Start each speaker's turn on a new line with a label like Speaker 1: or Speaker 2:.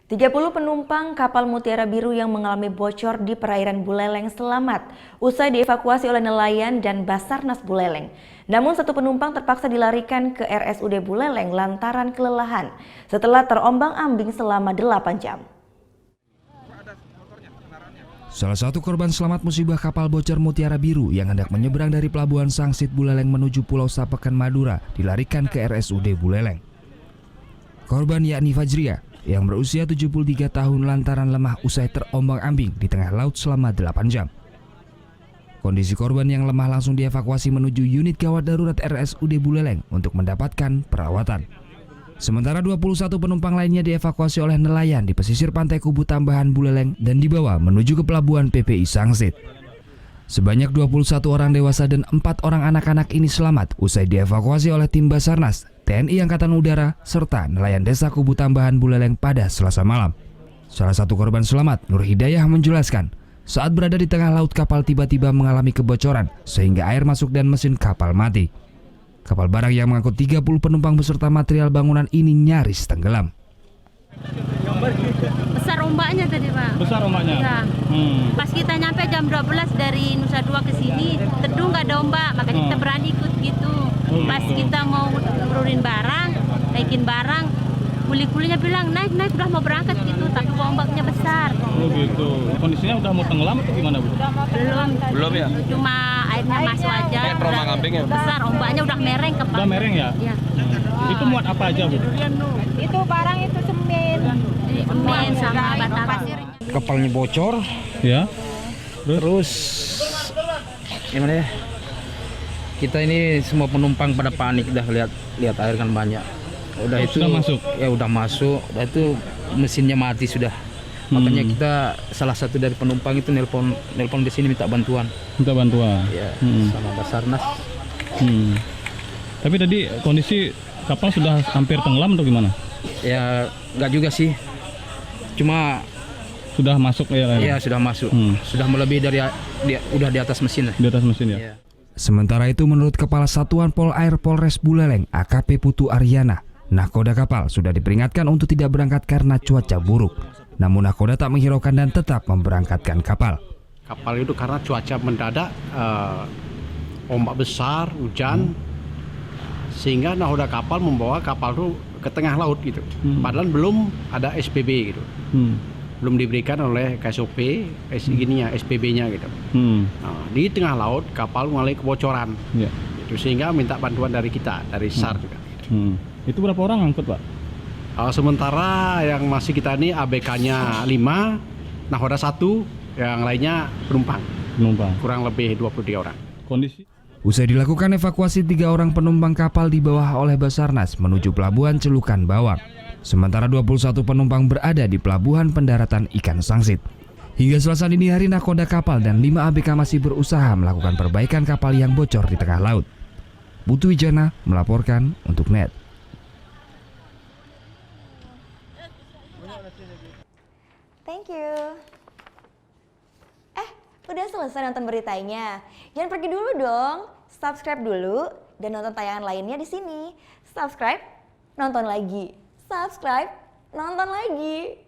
Speaker 1: 30 penumpang kapal Mutiara Biru yang mengalami bocor di perairan Buleleng selamat usai dievakuasi oleh nelayan dan Basarnas Buleleng. Namun satu penumpang terpaksa dilarikan ke RSUD Buleleng lantaran kelelahan setelah terombang-ambing selama 8 jam.
Speaker 2: Salah satu korban selamat musibah kapal bocor Mutiara Biru yang hendak menyeberang dari Pelabuhan Sangsit Buleleng menuju Pulau Sapekan Madura dilarikan ke RSUD Buleleng. Korban yakni Fajria yang berusia 73 tahun lantaran lemah usai terombang-ambing di tengah laut selama 8 jam. Kondisi korban yang lemah langsung dievakuasi menuju unit gawat darurat RSUD Buleleng untuk mendapatkan perawatan. Sementara 21 penumpang lainnya dievakuasi oleh nelayan di pesisir pantai Kubu Tambahan Buleleng dan dibawa menuju ke pelabuhan PPI Sangsit. Sebanyak 21 orang dewasa dan 4 orang anak-anak ini selamat usai dievakuasi oleh tim Basarnas, TNI Angkatan Udara, serta nelayan desa Kubu Tambahan Buleleng pada Selasa malam. Salah satu korban selamat, Nur Hidayah, menjelaskan, saat berada di tengah laut kapal tiba-tiba mengalami kebocoran sehingga air masuk dan mesin kapal mati. Kapal barang yang mengangkut 30 penumpang beserta material bangunan ini nyaris tenggelam.
Speaker 3: Besar ombaknya tadi, Pak.
Speaker 4: Besar ombaknya?
Speaker 3: Ya. Pas kita nyampe jam 12 dari Nusa Dua ke sini, teduh nggak ada ombak, makanya kita berani ikut gitu. Pas kita mau nurunin barang, naikin barang, kuli-kulinya bilang naik udah mau berangkat gitu, tapi ombaknya besar.
Speaker 4: Oh gitu. Kondisinya udah mau tenggelam atau gimana, Bu? Belum ya?
Speaker 3: Cuma airnya masuk aja.
Speaker 4: Terombang-ambing ya?
Speaker 3: Besar, ombaknya udah mereng ke
Speaker 4: Udah mereng ya?
Speaker 3: Iya.
Speaker 4: Itu muat apa aja, Bu?
Speaker 5: Itu barang itu semen
Speaker 3: Sama bata pasir.
Speaker 6: Kapalnya bocor,
Speaker 4: Ya.
Speaker 6: terus gimana ya? Kita ini semua penumpang pada panik, udah lihat air kan banyak. Udah itu
Speaker 4: sudah masuk?
Speaker 6: Ya udah masuk, udah itu mesinnya mati sudah. Makanya kita salah satu dari penumpang itu nelpon di sini minta bantuan.
Speaker 4: Minta bantuan.
Speaker 6: Ya, sama Basarnas.
Speaker 4: Tapi tadi kondisi kapal sudah hampir tenggelam atau gimana?
Speaker 6: Ya nggak juga sih. Cuma
Speaker 4: Sudah masuk ya?
Speaker 6: ya sudah masuk. Sudah melebihi dari udah di atas mesin.
Speaker 4: Di atas mesin ya?
Speaker 6: Ya.
Speaker 2: Sementara itu menurut Kepala Satuan Polair Polres Buleleng AKP Putu Aryana, nahkoda kapal sudah diperingatkan untuk tidak berangkat karena cuaca buruk. Namun nahkoda tak menghiraukan dan tetap memberangkatkan kapal.
Speaker 7: Kapal itu karena cuaca mendadak, ombak besar, hujan, sehingga nahkoda kapal membawa kapal itu ke tengah laut gitu. Padahal belum ada SPB gitu. Belum diberikan oleh KSOP, SPB-nya gitu. Nah, di tengah laut kapal mulai kebocoran, itu sehingga minta bantuan dari kita, dari SAR juga.
Speaker 4: Itu berapa orang angkut, Pak?
Speaker 7: Sementara yang masih kita ini ABK-nya 5, nahkoda 1, yang lainnya penumpang. Kurang lebih 23 orang.
Speaker 4: Kondisi?
Speaker 2: Usai dilakukan evakuasi, 3 orang penumpang kapal dibawa oleh Basarnas menuju pelabuhan Celukan Bawang. Sementara 21 penumpang berada di pelabuhan pendaratan ikan Sangsit. Hingga Selasa dini hari nahkoda kapal dan 5 ABK masih berusaha melakukan perbaikan kapal yang bocor di tengah laut. Putu Wijana melaporkan untuk NET.
Speaker 1: Thank you. Udah selesai nonton beritanya? Jangan pergi dulu dong. Subscribe dulu dan nonton tayangan lainnya di sini. Subscribe, nonton lagi. Subscribe, nonton lagi.